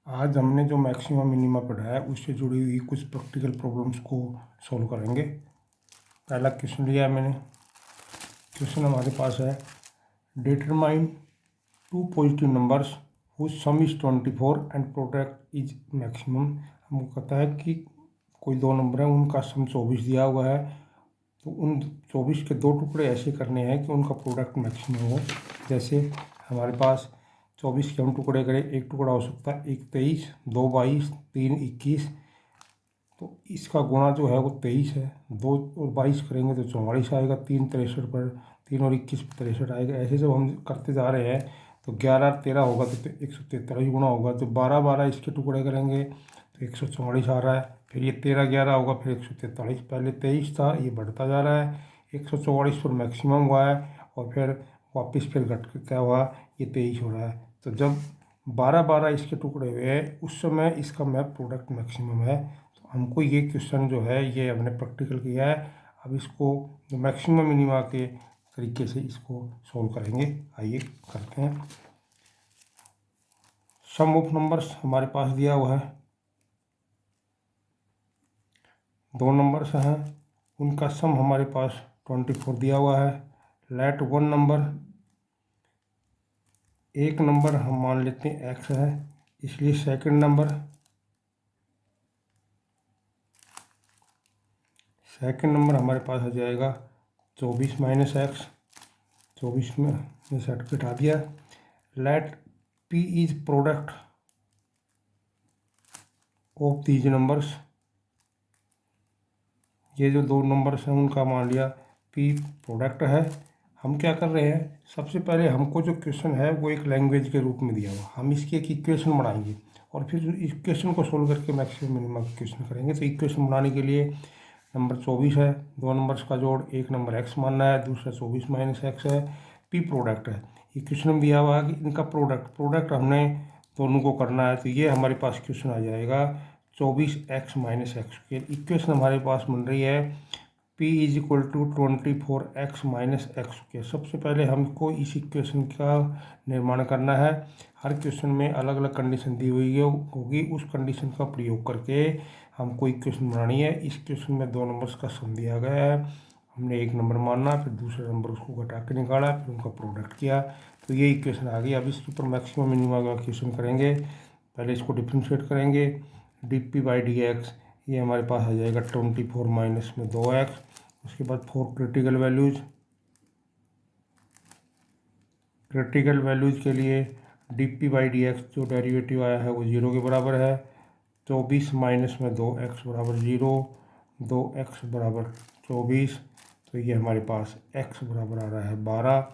आज हमने जो मैक्सिमम मिनिमा पढ़ा है उससे जुड़ी हुई कुछ प्रैक्टिकल प्रॉब्लम्स को सॉल्व करेंगे। पहला क्वेश्चन लिया है मैंने। क्वेश्चन हमारे पास है, determine two positive numbers whose sum is 24 and product is maximum. हमको कहता है कि कोई दो नंबर है, उनका सम 24 दिया हुआ है, तो उन 24 के दो टुकड़े ऐसे करने हैं कि उनका प्रोडक्ट मैक्सिमम हो। जैसे हमारे पास 24 के हम टुकड़े करें, एक टुकड़ा हो सकता है 1 23, 2 22, 3 21, तो इसका गुणा जो है वो 23 है। 2 और 22 करेंगे तो 44 आएगा। 3 63 पर 3 और 21 63 आएगा। ऐसे जब हम करते जा रहे हैं तो 11 और 13 होगा तो 143 गुणा होगा, तो 12 12 इसके टुकड़े करेंगे तो 144 आ रहा है। फिर ये 13 11 होगा, फिर 143। पहले 23 था, ये बढ़ता जा रहा है, 144 पर मैक्सिमम हुआ है और फिर वापस फिर घट के क्या हुआ, ये 23 हो रहा है। तो जब 12 12 इसके टुकड़े हुए उस समय इसका मैप प्रोडक्ट मैक्सिमम है। तो हमको ये क्वेश्चन जो है ये हमने प्रैक्टिकल किया है। अब इसको जो मैक्सिमम मिनिमा के तरीके से इसको सॉल्व करेंगे। आइए करते हैं। सम ऑफ नंबर्स हमारे पास दिया हुआ है, दो नंबर्स हैं, उनका सम हमारे पास 24 दिया हुआ है। लेट वन नंबर, एक नंबर हम मान लेते हैं x है, इसलिए सेकंड नंबर हमारे पास आ जाएगा 24 माइनस एक्स। 24 में से घटा दिया। Let p is product of these numbers, ये जो दो नंबर्स हैं उनका मान लिया p प्रोडक्ट है। हम क्या कर रहे हैं, सबसे पहले हमको जो क्वेश्चन है वो एक लैंग्वेज के रूप में दिया हुआ, हम इसकी एक इक्वेशन बनाएंगे और फिर इक्वेशन को सोल्व करके मैक्सिमम मिनिमम क्वेश्चन करेंगे। तो इक्वेशन बनाने के लिए नंबर 24 है, दो नंबर्स का जोड़, एक नंबर x मानना है, दूसरा 24 माइनस एक्स है, p प्रोडक्ट है। इक्वेशन में दिया हुआ है कि इनका प्रोडक्ट हमने दोनों को करना है। तो ये हमारे पास क्वेश्चन आ जाएगा 24x minus x square. Equation हमारे पास बन रही है p is equal to 24x minus x square. सबसे पहले हमको इस इक्वेशन का निर्माण करना है। हर क्वेश्चन में अलग अलग कंडीशन दी हुई होगी, उस कंडीशन का प्रयोग करके हमको इक्वेशन बनानी है। इस क्वेश्चन में दो नंबर्स का सम दिया गया है, हमने एक नंबर माना, फिर दूसरे नंबर उसको घटा के निकाला, फिर उनका प्रोडक्ट किया, तो ये इक्वेशन आ गई। अब इसके ऊपर मैक्सिमम मिनिमम का इक्वेशन करेंगे। पहले इसको डिफ्रेंशिएट करेंगे, डी बाई डी एक्स, ये हमारे पास आ जाएगा 24 माइनस में 2x। उसके बाद 4 क्रिटिकल वैल्यूज के लिए डी बाई डी एक्स जो डेरिवेटिव आया है वो 0 के बराबर है। 24 माइनस में 2x बराबर 0, 2x बराबर 24, तो ये हमारे पास x बराबर आ रहा है 12।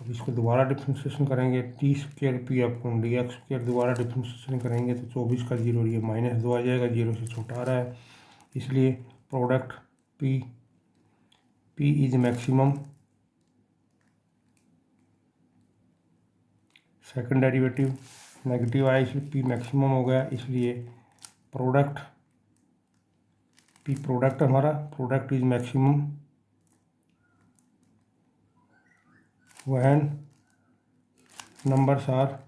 अब इसको दोबारा डिफ्रेंशिएशन करेंगे, T square P upon D x square, दोबारा डिफ्रेंशिएशन करेंगे तो 24 का 0 ये -2 आ जाएगा, 0 से छोटा आ रहा है, इसलिए product p is maximum. Second derivative negative आया इसलिए p मैक्सिमम हो गया, इसलिए प्रोडक्ट हमारा product is maximum when numbers are,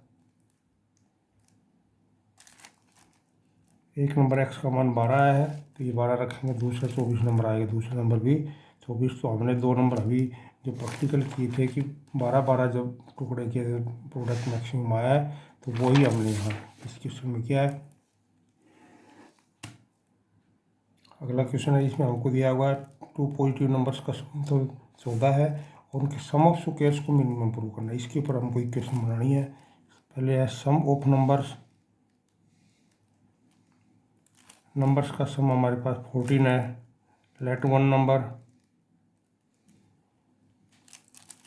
एक नंबर x का मान 12 आया है तो ये 12 रखेंगे, दूसरा 24 नंबर आएगा, दूसरा नंबर भी 24। तो हमने दो नंबर अभी जो प्रैक्टिकल किए थे कि 12 12 जब टुकड़े किए थे प्रोडक्ट मैक्सिमम आया है, तो वही हमने यहाँ इस क्वेश्चन में किया है। अगला क्वेश्चन है, इसमें हमको दिया हुआ है टू पॉजिटिव नंबर्स का सम तो 14 है और उनके सम ऑफ स्क्वायर्स को मिनिमम प्रूव करना है। इसके ऊपर हमको इक्वेशन बनानी है। पहले है सम ऑफ नंबर्स का सम हमारे पास 14 है। लेट वन नंबर,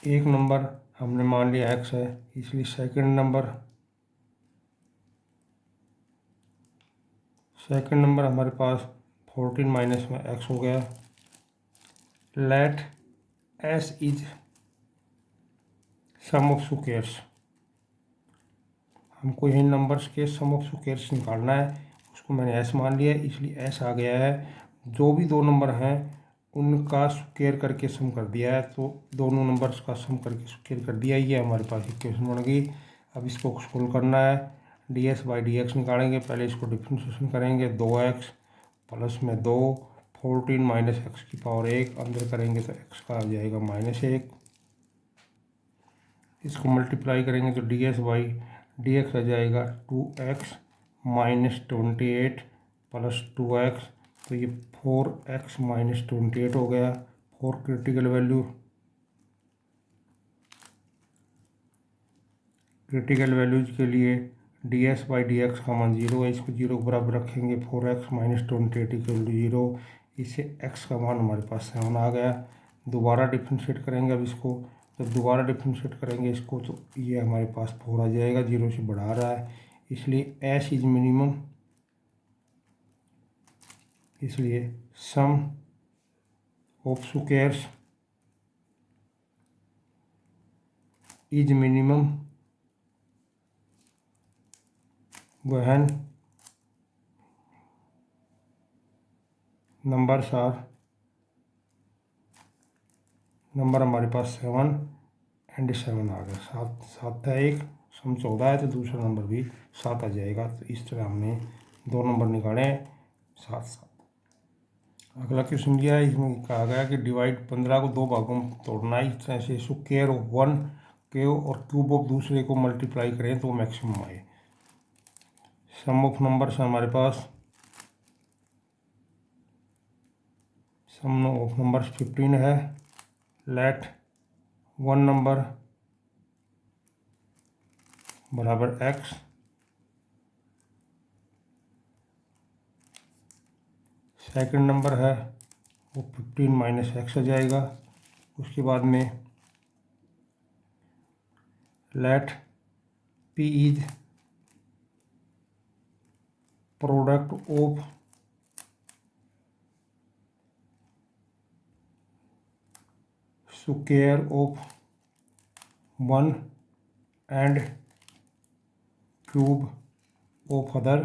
एक नंबर हमने मान लिया x है, इसलिए सेकंड नंबर हमारे पास 14 माइनस में x हो गया। Let s is sum of squares, हमको इन नंबर्स के सम ऑफ स्क्वायर्स निकालना है, उसको मैंने s मान लिया इसलिए s आ गया है। जो भी दो नंबर हैं उनका स्क्वायर करके सम कर दिया है, तो दोनों नंबर्स का सम करके स्क्वायर कर दिया, ये हमारे पास इक्वेशन बन गई। अब इसको सोल्व करना है। ds बाई डी एक्स निकालेंगे। पहले इसको डिफ्रेंशिएशन करेंगे, 2x प्लस में 2, 14 माइनस एक्स की पावर 1, अंदर करेंगे तो x का आ जाएगा -1। इसको मल्टीप्लाई करेंगे तो ds बाई डी एक्स आ जाएगा 2x माइनस 28 प्लस 2x, तो ये 4x माइनस 28 हो गया। फॉर क्रिटिकल वैल्यूज के लिए ds बाई डी एक्स का मान 0 है, इसको 0 के बराबर रखेंगे। 4x माइनस 28 इक्वल टू 0, इससे x का मान हमारे पास 7 आ गया। दोबारा डिफ्रेंशिएट करेंगे अब इसको, जब दोबारा डिफ्रेंशिएट करेंगे इसको तो ये हमारे पास 4 आ जाएगा, 0 से बढ़ा रहा है, इसलिए s इज मिनिमम। इसलिए sum of squares is minimum when number हमारे पास 7 एंड 7 आ गया। 7 था एक, सम 14 है तो दूसरा नंबर भी 7 आ जाएगा। तो इस तरह हमने 2 नंबर निकाले 7 7। अगला क्वेश्चन दिया है, इसमें कहा गया कि डिवाइड 15 को 2 भागों में तोड़ना है। इस तरह से स्क्वायर ऑफ वन के और क्यूब ऑफ दूसरे को मल्टीप्लाई करें तो मैक्सिमम आए। सम ऑफ नंबर्स हमारे पास, सम ऑफ नंबर्स 15 है। लेट वन नंबर बराबर x, सेकंड नंबर है वो 15 माइनस एक्स आ जाएगा। उसके बाद में let p is product of square of one and cube of other.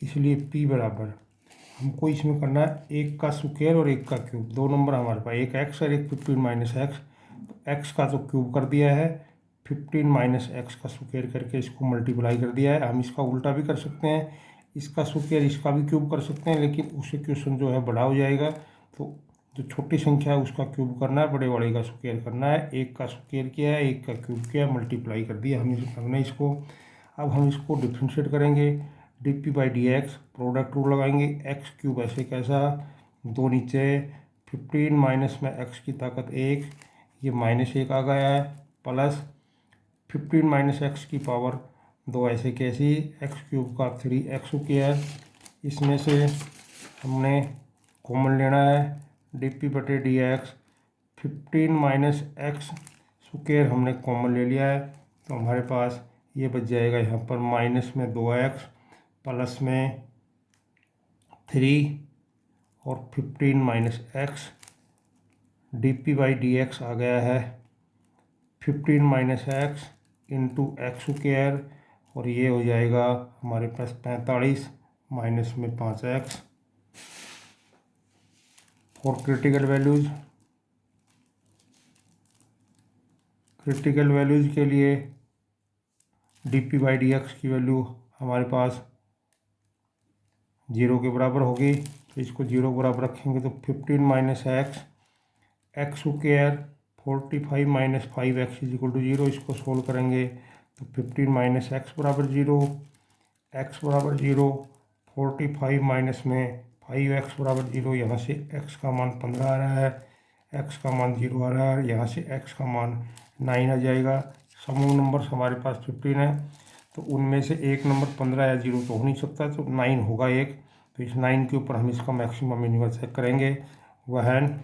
इसलिए p बराबर हमको इसमें करना है एक का स्क्वायर और एक का क्यूब। 2 नंबर हमारे पास, एक x और एक 15 माइनस एक्स। x का तो क्यूब कर दिया है, 15 माइनस एक्स का स्क्वायर करके इसको मल्टीप्लाई कर दिया है। हम इसका उल्टा भी कर सकते हैं, इसका स्क्वायर इसका भी क्यूब कर सकते हैं, लेकिन उससे क्वेश्चन जो है बड़ा हो जाएगा। तो जो छोटी संख्या है उसका क्यूब करना है, बड़े वाले का स्क्वायर करना है। एक का स्क्वायर किया है, एक का क्यूब किया है, मल्टीप्लाई कर दिया हमने इसको। अब हम इसको डिफ्रेंशिएट करेंगे, D by d x, product rule लगाएंगे। एक्स क्यूब ऐसे कैसा, 2 नीचे, 15 माइनस में एक्स की ताकत 1, ये -1 आ गया है, प्लस 15 माइनस एक्स की पावर 2 ऐसे कैसी, एक्स क्यूब का 3x स्क्वायर। इसमें से हमने कॉमन लेना है, डी बटे D x, 15 minus x square हमने कॉमन ले लिया है, तो हमारे पास ये बच जाएगा यहाँ पर माइनस में 2x प्लस में 3 और 15 minus x. D by d x आ गया है 15 minus x into x square, और ये हो जाएगा हमारे पास 45 माइनस में 5x। फॉर क्रिटिकल वैल्यूज के लिए डी बाई डी एक्स की वैल्यू हमारे पास 0 के बराबर होगी, तो इसको 0 के बराबर रखेंगे तो 15 minus x, x square 45 minus 5x is equal to 0। इसको सोल्व करेंगे तो 15 माइनस एक्स बराबर 0, एक्स बराबर 0, 45 माइनस में 5x बराबर 0। यहाँ से x का मान 15 आ रहा है, x का मान 0 आ रहा है, यहाँ से x का मान 9 आ जाएगा। समूह नंबर हमारे पास 15 है, तो उनमें से एक नंबर 15 या 0 तो हो नहीं सकता, तो 9 होगा एक। तो इस 9 के ऊपर हम इसका मैक्सिमम मिनिमम चेक करेंगे। वहन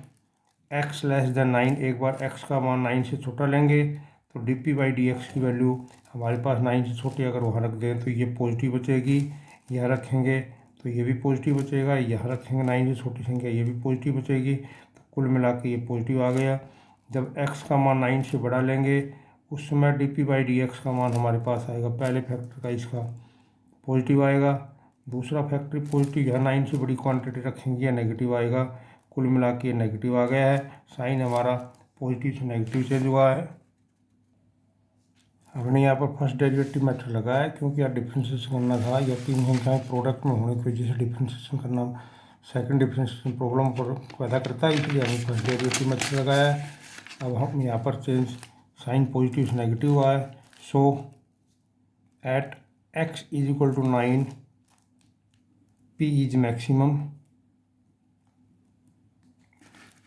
x लेस देन 9, एक बार x का मान 9 से छोटा लेंगे तो डी बाई डी एक्स की वैल्यू हमारे पास 9 से छोटी अगर वहाँ रख दें तो ये पॉजिटिव बचेगी, यहाँ रखेंगे तो ये भी पॉजिटिव बचेगा, यहाँ रखेंगे 9 से छोटी संख्या ये भी पॉजिटिव बचेगी, तो कुल मिला के ये पॉजिटिव आ गया। जब x का मान 9 से बड़ा लेंगे उस समय डी बाई डी एक्स का मान हमारे पास आएगा, पहले फैक्टर का इसका पॉजिटिव आएगा, दूसरा फैक्टर पॉजिटिव, यहाँ 9 से बड़ी क्वांटिटी रखेंगे या नेगेटिव आएगा, कुल मिला के नेगेटिव आ गया है। साइन हमारा पॉजिटिव से नेगेटिव चेंज हुआ है। हमने यहाँ पर फर्स्ट डेरिवेटिव मेथड लगाया क्योंकि यार डिफ्रेंशिएशन करना था या तीन संख्याएं प्रोडक्ट में होने की वजह से डिफ्रेंशिएशन करना सेकंड डिफ्रेंशिएशन प्रॉब्लम पैदा करता है, इसलिए हमने फर्स्ट डेरिवेटिव मेथड लगाया है। अब हम यहाँ पर चेंज साइन पॉजिटिव से नेगेटिव हुआ है। So at x is equal to 9 p is maximum,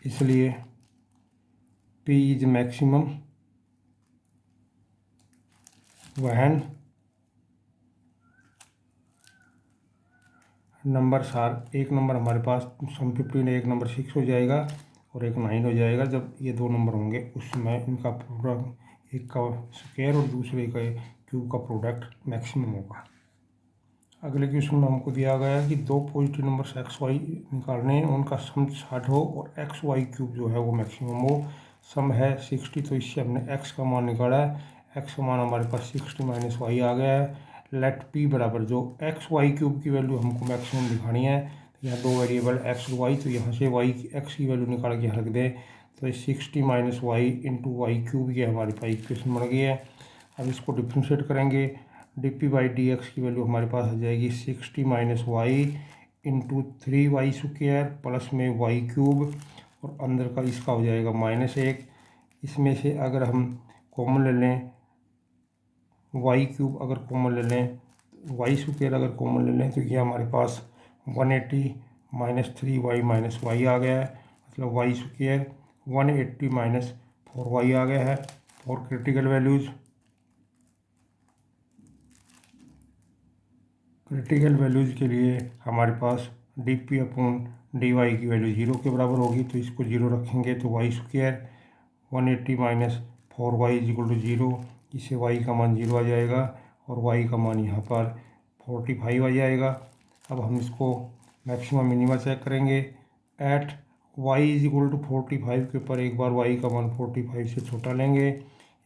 इसलिए p is maximum when number सार एक नंबर हमारे पास सम 15 एक नंबर 6 हो जाएगा और एक 9 हो जाएगा। जब ये दो नंबर होंगे उस समय इनका प्रोडक्ट, एक का स्क्वायर और दूसरे का क्यूब का प्रोडक्ट मैक्सिमम होगा। अगले क्वेश्चन में हमको दिया गया है कि दो पॉजिटिव नंबर्स एक्स वाई निकालने हैं, उनका सम 60 हो और एक्स वाई क्यूब जो है वो मैक्सिमम हो। सम है 60, तो इससे हमने एक्स का मान निकाला है। एक्स का मान हमारे पास 60 माइनस वाई आ गया है। लेट पी बराबर जो एक्स वाई क्यूब की वैल्यू हमको मैक्सिमम दिखानी है, तो यहाँ दो वेरिएबल एक्स और वाई, तो यहाँ से वाई एक्स की वैल्यू निकाल के यहाँ रख दें, तो 60 minus y into y cube ये हमारे पास इक्वेशन बन गई है। अब इसको डिफ्रेंशिएट करेंगे, d p by d x की वैल्यू हमारे पास आ जाएगी 60 minus y into 3y square plus में वाई क्यूब, और अंदर का इसका हो जाएगा -1। इसमें से अगर हम कॉमन ले लें वाई क्यूब, अगर कॉमन ले लें वाई स्क्वायर अगर कॉमन ले लें तो ये हमारे पास 180 माइनस 3y माइनस वाई आ गया है, मतलब वाई स्क्वायर 180 माइनस 4y आ गया है। और क्रिटिकल वैल्यूज़ के लिए हमारे पास d p upon d y की वैल्यू 0 के बराबर होगी, तो इसको 0 रखेंगे तो y square 180 minus 4y is equal to 0, इससे y का मान 0 आ जाएगा और y का मान यहाँ पर 45 आ जाएगा। अब हम इसको मैक्सिमम मिनिमा चेक करेंगे। At y is equal to 45 के ऊपर एक बार y का मान 45 से छोटा लेंगे,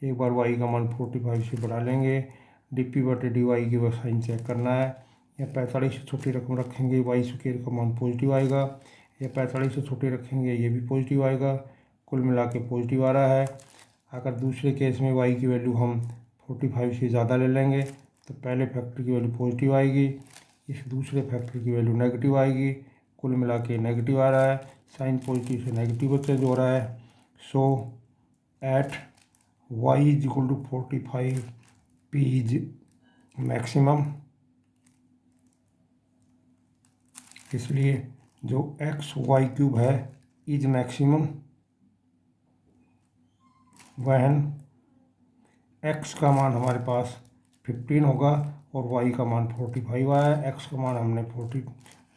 एक बार y का मान 45 से बड़ा लेंगे। डी पी बटे डी वाई की साइन चेक करना है। या 45 से छोटी रकम रखेंगे, वाई स्क्वायर का मान पॉजिटिव आएगा, या 45 से छोटी रखेंगे ये भी पॉजिटिव आएगा, कुल मिला के पॉजिटिव आ रहा है। अगर दूसरे केस में वाई की वैल्यू हम 45 से ज़्यादा ले लेंगे तो पहले फैक्टर की वैल्यू पॉजिटिव आएगी, इस दूसरे फैक्टर की वैल्यू नेगेटिव आएगी, कुल मिला के नेगेटिव आ रहा है। साइन पॉजिटिव से नेगेटिव चेंज हो रहा है। So at y is equal to 45 p is maximum, इसलिए जो एक्स वाई क्यूब है इज मैक्सिमम वहन एक्स का मान हमारे पास 15 होगा और वाई का मान 45 आया है। एक्स का मान हमने 40,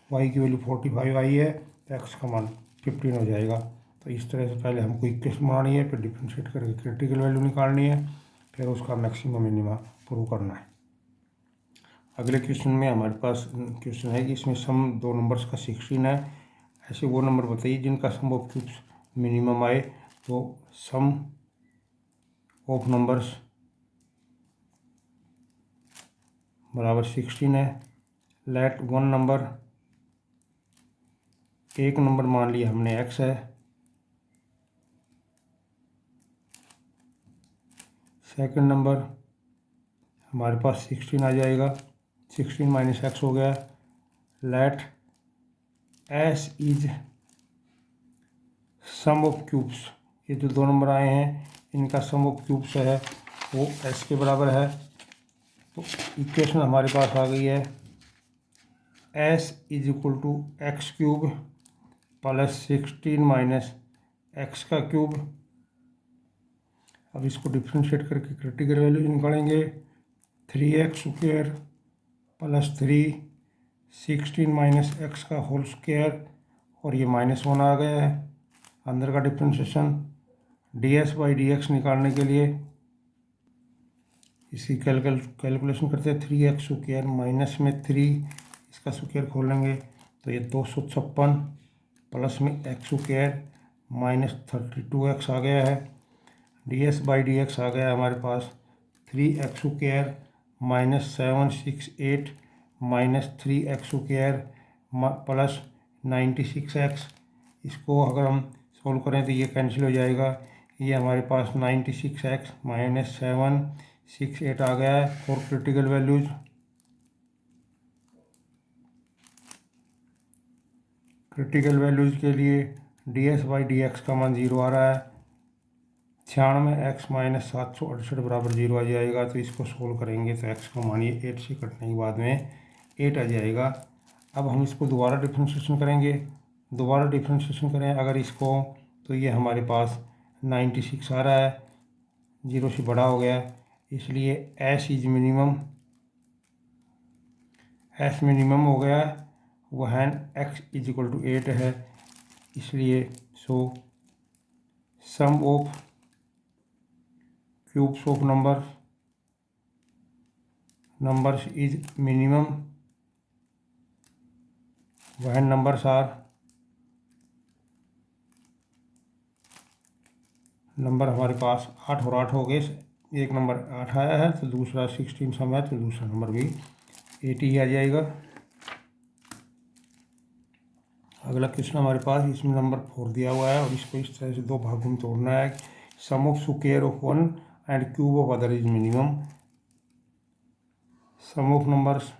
वाई की वैल्यू 45 आई है, तो एक्स का मान 15 हो जाएगा। तो इस तरह से पहले हमको इक्वेशन बनानी है, फिर डिफ्रेंशिएट करके क्रिटिकल वैल्यू निकालनी है, फिर उसका मैक्सिमम मिनिमा प्रूव करना है। अगले क्वेश्चन में हमारे पास क्वेश्चन है कि इसमें सम दो नंबर्स का 16 है। ऐसे वो नंबर बताइए जिनका सम ऑफ क्यूब्स मिनिमम आए। तो सम ऑफ नंबर्स बराबर 16 है। लेट वन नंबर, एक नंबर मान लिया हमने x है, सेकंड नंबर हमारे पास 16 आ जाएगा, 16 माइनस एक्स हो गया। Let s is sum of cubes, ये जो दो नंबर आए हैं इनका सम ऑफ क्यूब्स है वो एस के बराबर है। तो इक्वेशन हमारे पास आ गई है s is equal to x cube plus 16 minus x का क्यूब। अब इसको डिफ्रेंशिएट करके क्रिटिकल वैल्यू निकालेंगे। 3x square plus 3 16 minus x का होल स्क्वायर, और ये -1 आ गया है। अंदर का differentiation ds by d x निकालने के लिए इसकी कैलकुलेशन करते हैं। 3x स्क्वायर माइनस में 3 इसका स्क्वायर खोलेंगे तो ये 256 प्लस में एक्स स्क्वायर माइनस 32x आ गया है। ds बाई डी एक्स आ गया हमारे पास 3x square minus 768 minus 3x square plus 96x। इसको अगर हम सोल्व करें तो ये कैंसिल हो जाएगा। ये हमारे पास 96x माइनस 7 6 8 आ गया है। फॉर क्रिटिकल वैल्यूज के लिए ds/dx का मान 0 आ रहा है। 96x - 768 बराबर 0 आ जाएगा। तो इसको सोल्व करेंगे तो x का मान ये 8 से कटने के बाद में 8 आ जाएगा। अब हम इसको दोबारा डिफ्रेंशिएशन करेंगे। करें अगर इसको, तो ये हमारे पास 96 आ रहा है, 0 से बड़ा हो गया, इसलिए एस मिनिमम हो गया है। वहन x = 8 है, इसलिए so sum of cubes of numbers is minimum when numbers are, number हमारे पास 8 और 8 हो गए। एक नंबर 8 आया है तो दूसरा 16 सम है, तो दूसरा नंबर भी 8 ही आ जाएगा। अगला क्वेश्चन हमारे पास, इसमें नंबर 4 दिया हुआ है और इसको इस तरह से दो भागों में तोड़ना है। Sum of square of one and cube of other is minimum. Sum of numbers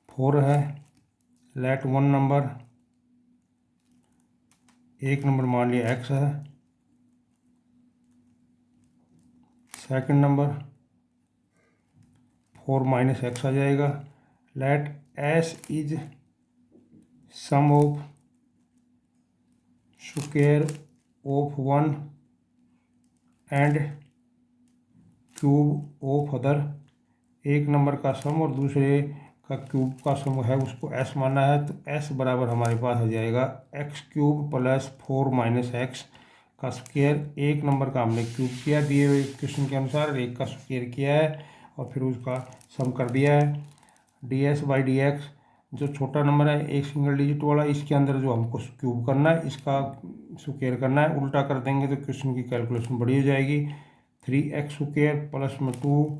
4 है। लेट वन नंबर, एक नंबर मान लिया x है। सेकंड नंबर 4 - x आ जाएगा। Let s is sum of square of one and cube of other. एक नंबर का सम और दूसरे का क्यूब का सम है, उसको s माना है, तो s बराबर हमारे पास आ जाएगा x³ + 4 - x का स्क्वायर। एक नंबर का हमने क्यूब किया दिए हुए क्वेश्चन के अनुसार, एक का स्क्वायर किया है और फिर उसका सम कर दिया है। ds/dx जो छोटा नंबर है, एक सिंगल डिजिट वाला, इसके अंदर जो हमको क्यूब करना है, इसका स्क्वायर करना है। उल्टा कर देंगे तो क्वेश्चन की कैलकुलेशन बड़ी हो जाएगी। 3x² + 2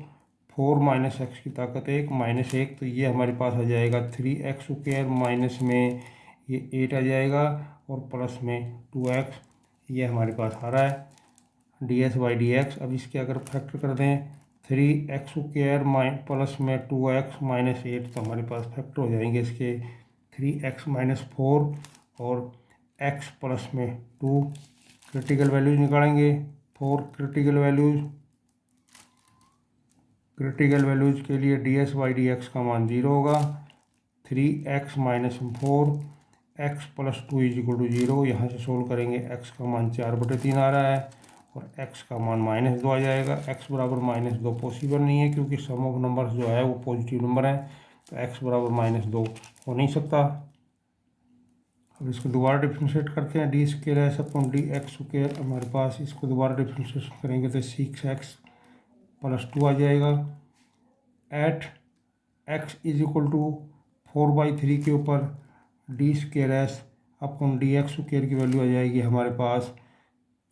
4 - x की ताकत 1 -1, तो ये हमारे पास आ जाएगा 3x² माइनस में ये 8 आ जाएगा और प्लस में 2x, ये हमारे पास आ रहा है ds/dx। अब इसके अगर फैक्टर कर दें 3x² प्लस में 2x -8, तो हमारे पास फैक्टर हो जाएंगे इसके 3x - 4 और x प्लस में 2। क्रिटिकल वैल्यूज निकालेंगे। फॉर क्रिटिकल वैल्यूज के लिए ds/dx का मान 0 होगा। 3x - 4 x + 2 = 0। यहाँ से सोल्व करेंगे, x का मान 4/3 आ रहा है और x का मान -2 आ जाएगा। x बराबर -2 पॉसिबल नहीं है, क्योंकि सम ऑफ नंबर्स जो है वो पॉजिटिव नंबर है, तो x बराबर -2 हो नहीं सकता। अब इसको दोबारा डिफ्रेंशिएट करते हैं। d² dx², हमारे पास इसको दोबारा डिफ्रेंशिएट करेंगे तो 6x + 2 आ जाएगा। एट x = 4/3 के ऊपर d²s/dx² की वैल्यू आ जाएगी हमारे पास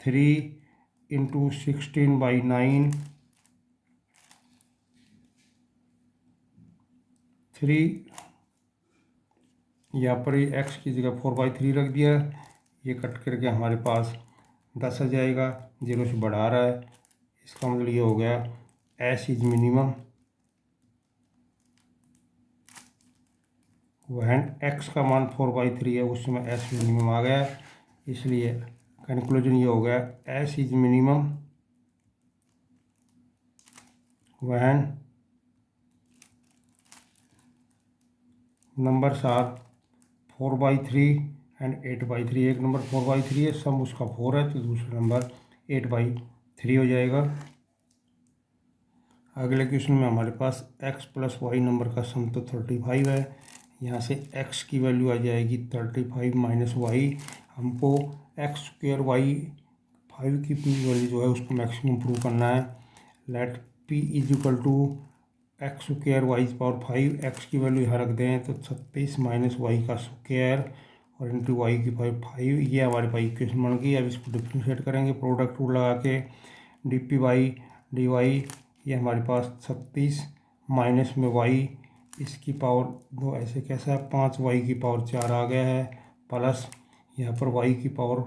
3 × 16/9। 3 यहाँ पर ये x की जगह 4/3 रख दिया, ये कट करके हमारे पास 10 आ जाएगा, 0 से बढ़ा रहा है। इसका मतलब ये हो गया s इज मिनिमम वहन x का मान 4/3 है, उस समय s मिनिमम आ गया, इसलिए कंक्लूजन ये हो गया s is minimum when numbers are 4/3 and 8/3। एक नंबर 4/3 है, सम उसका 4 है, तो दूसरा नंबर 8/3 हो जाएगा। अगले क्वेश्चन में हमारे पास x + y नंबर का सम तो 35 है। यहाँ से x की वैल्यू आ जाएगी 35 - y। हमको x² y 5 की वैल्यू जो है उसको मैक्सिमम प्रूव करना है। Let p = x² y⁵, x की वैल्यू यहाँ रख दें तो 36 - y का स्क्वायर और इंटू y की 5, ये हमारे पास इक्वेशन बन गई। अब इसको डिफ्रेंशिएट करेंगे प्रोडक्ट रूल लगा के। dp/dy ये हमारे पास 36 माइनस में y, इसकी पावर 2 ऐसे कैसा है, 5y की पावर 4 आ गया है, प्लस यहाँ पर y की पावर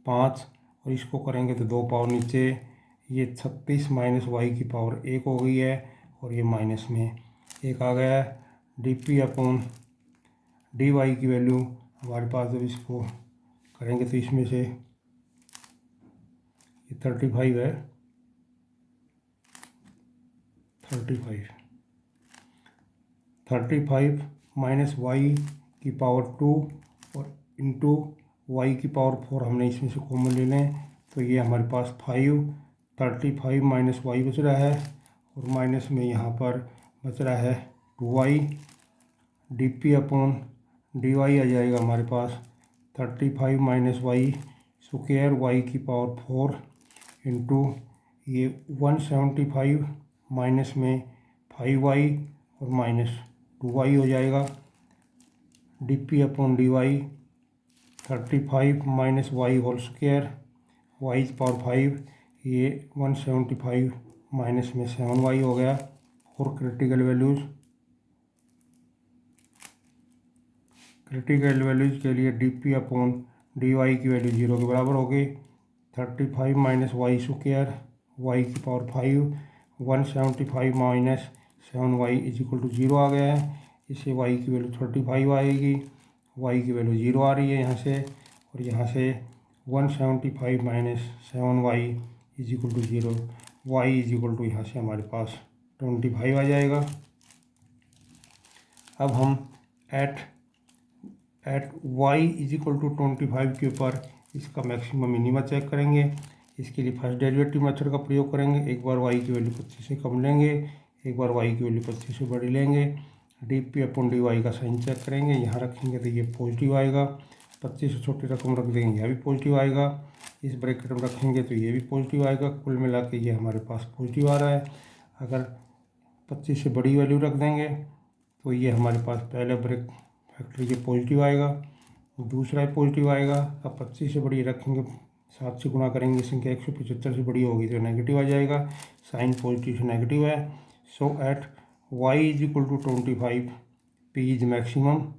5 और इसको करेंगे तो 2 पावर नीचे, ये 36 माइनस वाई की पावर 1 हो गई है और ये माइनस में 1 आ गया है। D p upon d y की वैल्यू हमारे पास जब इसको करेंगे तो इसमें से ये 35 है, 35 माइनस वाई की पावर 2 और इंटू वाई की पावर 4 हमने इसमें से कॉमन ले लें तो ये हमारे पास 35 माइनस वाई बच रहा है और माइनस में यहाँ पर बच रहा है 2y। D p upon d y आ जाएगा हमारे पास 35 माइनस वाई स्क्वायर वाई की पावर 4 इंटू ये 175 माइनस में 5y और माइनस 2y हो जाएगा। D p upon d y 35 minus y whole square y power 5 ये 175 माइनस में 7y हो गया। और क्रिटिकल वैल्यूज़ के लिए d p upon d y की वैल्यू 0 के बराबर हो गई। 35 माइनस वाई स्क्वायर वाई की power 5 175 minus 7y is equal to 0 आ गया है। इससे y की वैल्यू 35 आएगी, y की वैल्यू 0 आ रही है यहाँ से, और यहाँ से 175 minus 7y is equal to 0, y is equal to यहाँ से हमारे पास 25 आ जाएगा। अब हम at y is equal to 25 के ऊपर इसका मैक्सिमम मिनिमा चेक करेंगे। इसके लिए फर्स्ट डेरिवेटिव मेथड का प्रयोग करेंगे। एक बार y की वैल्यू 25 से कम लेंगे, एक बार y की वैल्यू 25 से बड़ी लेंगे। D p upon d y का साइन चेक करेंगे, यहाँ रखेंगे तो ये पॉजिटिव आएगा। 25 से छोटी रकम रख देंगे, यह भी पॉजिटिव आएगा। इस ब्रैकेट में रखेंगे तो ये भी पॉजिटिव आएगा। कुल मिला के ये हमारे पास पॉजिटिव आ रहा है। अगर 25 से बड़ी वैल्यू रख देंगे तो ये हमारे पास पहले ब्रैकेट फैक्टर ये पॉजिटिव आएगा, दूसरा पॉजिटिव आएगा। अब 25 से बड़ी रखेंगे, 7 से गुणा करेंगे, संख्या 175 से बड़ी होगी तो नेगेटिव आ जाएगा। साइन पॉजिटिव से नेगेटिव है। So at y is equal to 25 p is maximum.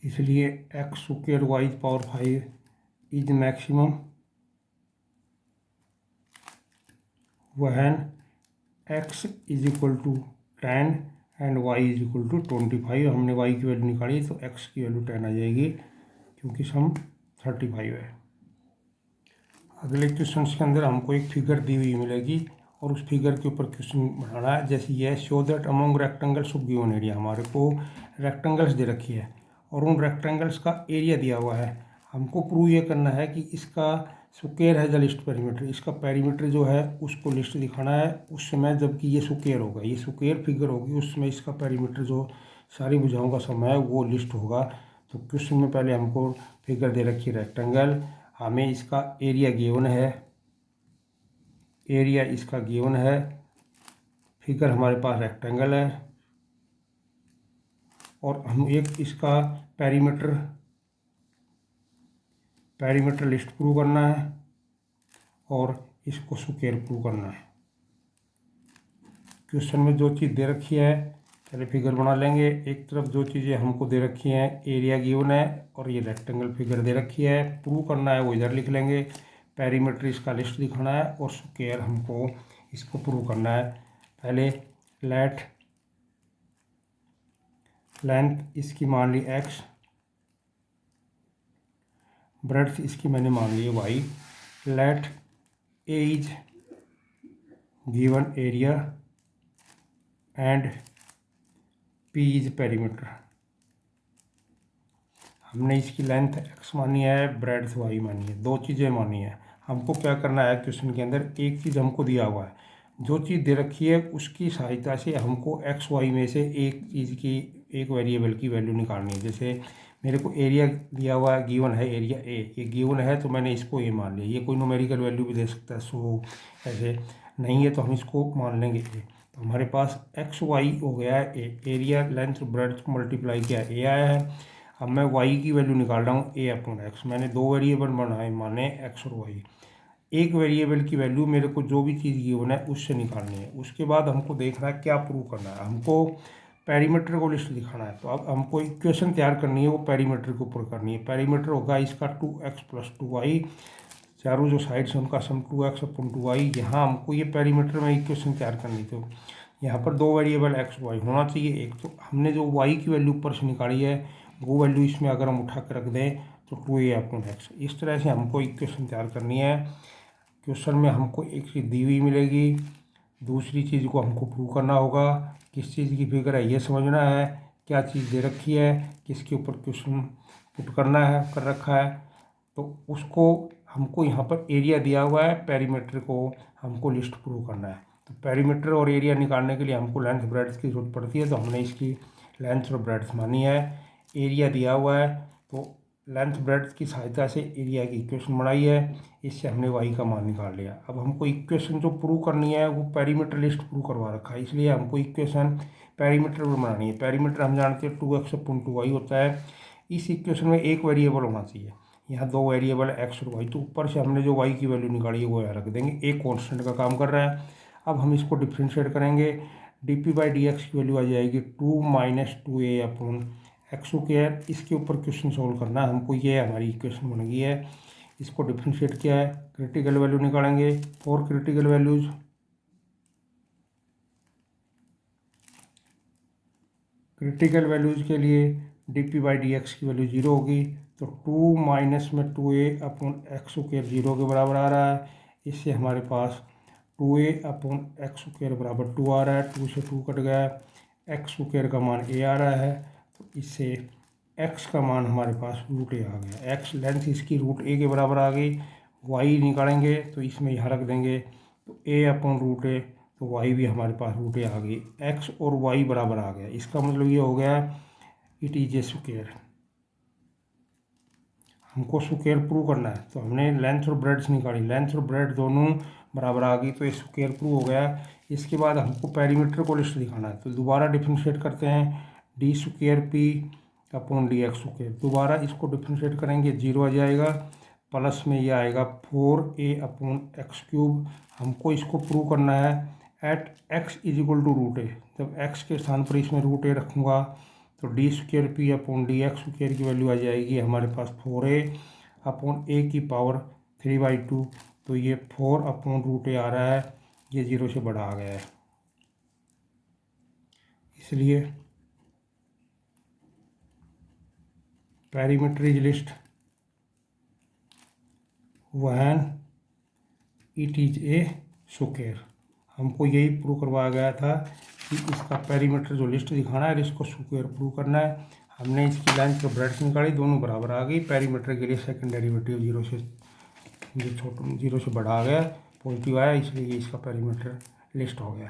इसलिए x square y power 5 is maximum when x is equal to 10 and y is equal to 25। हमने y की वैल्यू निकाली तो x की value 10 आ जाएगी क्योंकि सम 35 है। अगले क्वेश्चन के अंदर हमको एक फिगर दी हुई मिलेगी और उस फिगर के ऊपर क्वेश्चन बनाना है। जैसे ये show that among rectangles of given area, हमारे को रेक्टेंगल्स दे रखी है और उन रेक्टेंगल्स का एरिया दिया हुआ है। हमको प्रूव ये करना है कि इसका स्क्वायर है द लिस्ट पेरीमीटर, इसका पेरीमीटर जो है उसको लिस्ट दिखाना है उस समय जबकि ये स्क्वायर होगा, ये स्क्वायर फिगर होगी उस समय इसका पेरीमीटर जो सारी भुजाओं का समय है वो लिस्ट होगा। तो क्वेश्चन में पहले हमको फिगर दे रखी है रेक्टेंगल, हमें इसका एरिया गिवन है, एरिया इसका गिवन है, फिगर हमारे पास रेक्टेंगल है और हम एक इसका पेरीमीटर लिस्ट प्रूव करना है और इसको स्क्वायर प्रूव करना है। क्वेश्चन में जो चीज़ दे रखी है पहले फिगर बना लेंगे। एक तरफ जो चीज़ें हमको दे रखी हैं एरिया गिवन है और ये रेक्टेंगल फिगर दे रखी है, प्रूव करना है वो इधर लिख लेंगे। पेरीमीटर इसका लिस्ट दिखाना है और स्क्वायर हमको इसको प्रूव करना है। पहले लेंथ इसकी मान ली x, ब्रेड्थ इसकी मैंने मान ली y। Let a is given area and p is perimeter. हमने इसकी लेंथ x मानी है, ब्रेड्थ y मानी है, दो चीज़ें मानी है। हमको क्या करना है क्वेश्चन के अंदर एक चीज़ हमको दिया हुआ है, जो चीज़ दे रखी है उसकी सहायता से हमको x y में से एक चीज़ की एक वेरिएबल की वैल्यू निकालनी है। जैसे मेरे को एरिया दिया हुआ है, गिवन है एरिया a, ये गिवन है तो मैंने इसको a मान लिया। ये कोई न्यूमेरिकल वैल्यू भी दे सकता है, सो ऐसे नहीं है तो हम इसको मान लेंगे a। तो हमारे पास एक्स वाई हो गया है a, area length breadth multiply किया a आया है। अब मैं y की वैल्यू निकाल रहा हूँ a अपॉन x। मैंने दो वेरिएबल बनाए माने x और y। एक वेरिएबल की वैल्यू मेरे को जो भी चीज़ गिवन है उससे निकालनी है। उसके बाद हमको देखना है क्या प्रूव करना है। हमको पेरीमीटर को लिस्ट दिखाना है। तो अब हमको इक्वेशन तैयार करनी है, वो पेरीमीटर के ऊपर करनी है। पेरीमीटर होगा इसका 2x + 2y, चारों जो साइड्स हैं उनका सम 2x / 2y। यहाँ हमको ये पेरीमीटर में इक्वेशन तैयार करनी थी। यहाँ पर दो वेरिएबल x y होना चाहिए। एक तो हमने जो y की वैल्यू ऊपर से निकाली है वो वैल्यू इसमें अगर हम उठा कर रख दें तो 2a/x। इस तरह से हमको इक्वेशन तैयार करनी है। क्वेश्चन में हमको एक चीज़ दी हुई मिलेगी, दूसरी चीज़ को हमको प्रूव करना होगा। किस चीज़ की फिगर है ये समझना है, क्या चीज़ दे रखी है, किसके ऊपर क्वेश्चन पुट करना है, कर रखा है, तो उसको हमको यहाँ पर एरिया दिया हुआ है, पेरीमीटर को हमको लिस्ट प्रूव करना है। तो पेरीमीटर और एरिया निकालने के लिए हमको लेंथ ब्रेड्थ की जरूरत पड़ती है, तो हमने इसकी लेंथ और ब्रेड्थ मानी है। एरिया दिया हुआ है तो लेंथ ब्रेड्थ की सहायता से एरिया की इक्वेशन बनाई है, इससे हमने वाई का मान निकाल लिया। अब हमको इक्वेशन जो प्रूव करनी है वो पेरीमीटर लिस्ट प्रूव करवा रखा है, इसलिए हमको इक्वेशन पेरीमीटर पर बनानी है। पेरीमीटर हम जानते हैं 2x / 2y होता है। इस इक्वेशन में एक वेरिएबल होना चाहिए, यहाँ दो वेरिएबल x और y। तो ऊपर से हमने जो y की वैल्यू निकाली है वो यहाँ रख देंगे, एक कॉन्स्टेंट का काम कर रहा है। अब हम इसको डिफ्रेंशिएट करेंगे, dp/dx की वैल्यू आ जाएगी 2 - 2a/x²। इसके ऊपर क्वेश्चन सोल्व करना है हमको, ये हमारी इक्वेशन बन गई है। इसको डिफ्रेंशिएट किया है, क्रिटिकल वैल्यू निकालेंगे। फॉर क्रिटिकल वैल्यूज़ के लिए dp/dx की वैल्यू 0 होगी, तो 2 - 2a/x² 0 के बराबर आ रहा है। इससे हमारे पास 2a/x² बराबर 2 आ रहा है, 2 से 2 कट गया, x² का मान a आ रहा है। तो इससे x का मान हमारे पास √a आ गया। x लेंथ इसकी √a के बराबर आ गई। y निकालेंगे तो इसमें यहाँ रख देंगे, तो a/√a, तो y भी हमारे पास √a आ गई। x और y बराबर आ गया, इसका मतलब ये हो गया इट इज ए स्क्वायर। हमको स्क्वायर प्रूव करना है, तो हमने लेंथ और ब्रेड्थ निकाली, लेंथ और ब्रेड्थ दोनों बराबर आ गई, तो ये स्क्वायर प्रूव हो गया। इसके बाद हमको पेरीमीटर को लिस्ट दिखाना है, तो दोबारा डिफ्रेंशिएट करते हैं, d²p/dx²। दोबारा इसको डिफ्रेंशिएट करेंगे, 0 आ जाएगा, प्लस में ये आएगा 4a/x³। हमको इसको प्रूव करना है एट x = √a। जब x के स्थान पर इसमें √a रखूँगा तो d²p/dx² की वैल्यू आ जाएगी हमारे पास 4a/a⁴²। तो ये 4/√a आ रहा है, ये 0 से बड़ा आ गया है। इसलिए perimeter is list when it is a square. हमको यही प्रूव करवाया गया था कि इसका पेरीमीटर जो लिस्ट दिखाना है, इसको स्क्वायर प्रूव करना है। हमने इसकी लेंथ और ब्रेड्थ निकाली, दोनों बराबर आ गई। पेरीमीटर के लिए सेकंड डेरिवेटिव 0 से बड़ा आ गया, पॉजिटिव आया, इसलिए इसका पेरीमीटर लिस्ट हो गया।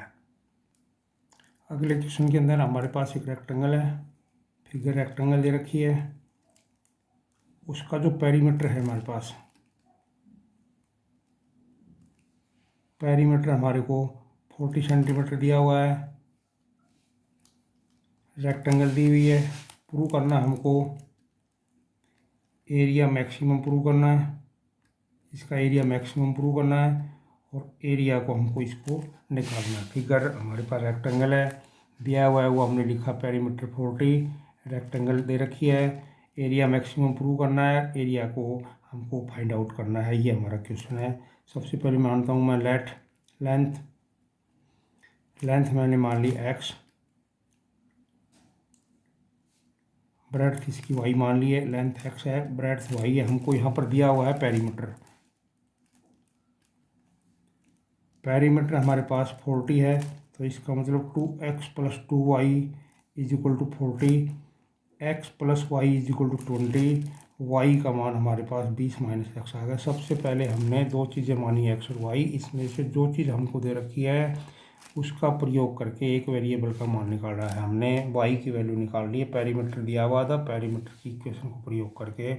अगले क्वेश्चन के अंदर हमारे पास एक रेक्टेंगल है, फिगर रेक्टेंगल दे रखी है, उसका जो पेरीमीटर है हमारे पास, पेरीमीटर हमारे को 40 सेंटीमीटर दिया हुआ है, रेक्टेंगल दी हुई है। प्रूव करना हमको एरिया मैक्सिमम प्रूव करना है, इसका एरिया मैक्सिमम प्रूव करना है, और एरिया को हमको इसको निकालना है। फिगर हमारे पास रेक्टेंगल है दिया हुआ है, वो हमने लिखा पेरीमीटर 40, रेक्टेंगल दे रखी है, एरिया मैक्सिमम प्रूव करना है, एरिया को हमको फाइंड आउट करना है। ये हमारा क्वेश्चन है। सबसे पहले मानता हूँ मैं लेंथ मैंने मान ली x, ब्रेड्थ इसकी y मान ली है, लेंथ x है, ब्रेड्थ y है। हमको यहाँ पर दिया हुआ है पेरीमीटर हमारे पास 40 है, तो इसका मतलब 2x + 2y = 40, x + y = 20, y का मान हमारे पास 20 - x आ गया। सबसे पहले हमने दो चीज़ें मानी, x और y, इसमें से जो चीज़ हमको दे रखी है उसका प्रयोग करके एक वेरिएबल का मान निकाला है हमने। y की वैल्यू निकाल ली है, पेरीमीटर दिया हुआ था, पेरीमीटर की इक्वेशन को प्रयोग करके।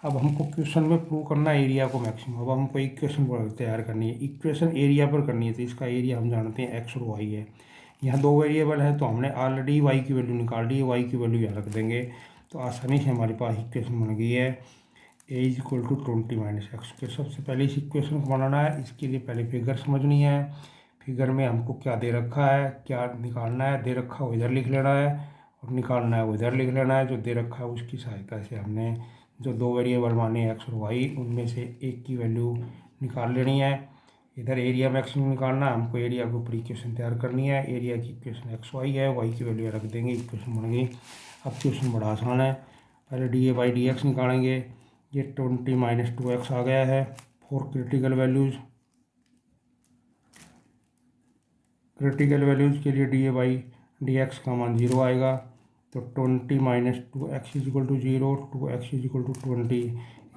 अब हमको क्वेश्चन में प्रूव करना है एरिया को मैक्सिमम। अब हमको इक्वेशन तैयार करनी है, इक्वेशन एरिया पर करनी है, तो इसका एरिया हम जानते हैं x और y है। यहाँ दो वेरिएबल है, तो हमने ऑलरेडी y की वैल्यू निकाल ली है, y की वैल्यू यहाँ रख देंगे, तो आसानी से हमारे पास इक्वेशन बन गई है a = 20 - x²। सबसे पहले इस इक्वेशन को बनाना है, इसके लिए पहले फिगर समझनी है। फिगर में हमको क्या दे रखा है, क्या निकालना है, दे रखा हो इधर लिख लेना है और निकालना है वो इधर लिख लेना है। जो दे रखा है उसकी सहायता से हमने जो दो वेरिएबल माने एक्स और वाई, उनमें से एक की वैल्यू निकाल लेनी है। इधर एरिया मैक्सिमम निकालना है हमको, एरिया के ऊपर इक्वेशन तैयार करनी है। एरिया की इक्वेशन एक्स वाई है, वाई की वैल्यू रख देंगे, इक्वेशन बन गई। अब क्वेश्चन बड़ा आसान है, पहले D a by d x निकालेंगे। ये 20 माइनस 2x आ गया है। फॉर क्रिटिकल वैल्यूज़ के लिए d a by d x का मान 0 आएगा। तो 20 minus 2x is equal to 0, 2x is equal to 20।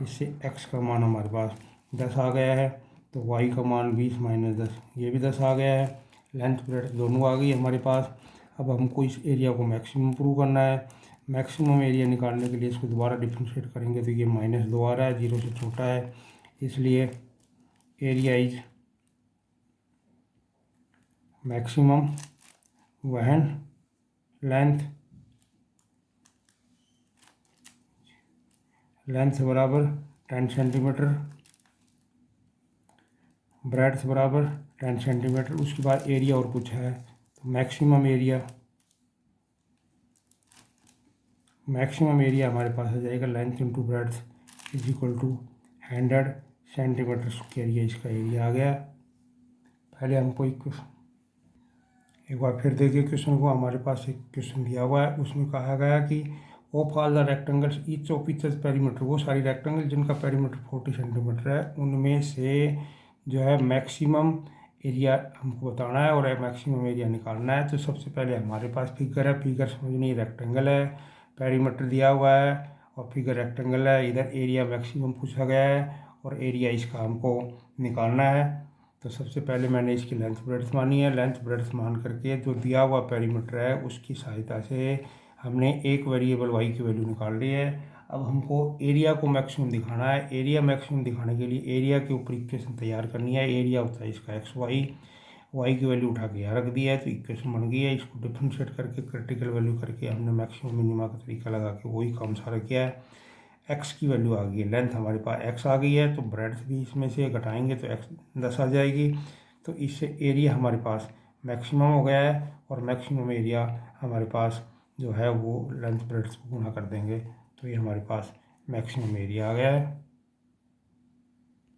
इससे x का मान हमारे पास 10 आ गया है। तो y का मान 20 माइनस 10, ये भी 10 आ गया है। लेंथ ब्रेड्थ दोनों आ गई हमारे पास। अब हमको इस एरिया को मैक्सिमम प्रूव करना है। मैक्सिमम एरिया निकालने के लिए इसको दोबारा डिफ्रेंशिएट करेंगे तो ये -2 आ रहा है, 0 से छोटा है, इसलिए एरिया इज मैक्सिमम वहन लेंथ बराबर 10 सेंटीमीटर, ब्रेड्थ बराबर 10 सेंटीमीटर। उसके बाद एरिया और कुछ है, तो मैक्सिमम एरिया हमारे पास आ जाएगा length into breadth is equal to 100 centimetre square. ये इसका एरिया आ गया। पहले हमको एक बार फिर देखिए क्वेश्चन को। हमारे पास एक क्वेश्चन दिया हुआ है, उसमें कहा गया कि of all the rectangles each of each perimeter, वो सारी रेक्टेंगल जिनका पेरीमीटर 40 सेंटीमीटर है, उनमें से जो है मैक्सिमम एरिया हमको बताना है और मैक्सिमम एरिया निकालना है। तो सबसे पहले हमारे पास फिगर है, फिगर समझनी, रेक्टेंगल है, पेरीमीटर दिया हुआ है और फिगर रेक्टेंगल है। इधर एरिया मैक्सिमम पूछा गया है और एरिया इसका हमको निकालना है। तो सबसे पहले मैंने इसकी लेंथ ब्रेड्थ मानी है। लेंथ ब्रेड्थ मान करके जो दिया हुआ पेरीमीटर है उसकी सहायता से हमने एक वेरिएबल वाई की वैल्यू निकाल ली है। अब हमको एरिया को मैक्सिमम दिखाना है। एरिया मैक्सिमम दिखाने के लिए एरिया के ऊपर इक्वेशन तैयार करनी है। एरिया होता है इसका एक्स वाई, वाई की वैल्यू उठा के यहाँ रख दी है, तो इक्वेशन बन गई है। इसको डिफ्रेंशिएट करके क्रिटिकल वैल्यू करके हमने मैक्सिमम मिनिमा का तरीका लगा के वही काम सारा किया है। एक्स की वैल्यू आ गई है, लेंथ हमारे पास एक्स आ गई है, तो ब्रेड्थ भी इसमें से घटाएंगे तो एक्स 10 आ जाएगी। तो इससे एरिया हमारे पास मैक्सिमम हो गया है और मैक्सिमम एरिया हमारे पास जो है वो लेंथ ब्रेड्थ को गुणा कर देंगे, तो ये हमारे पास मैक्सिमम एरिया आ गया है।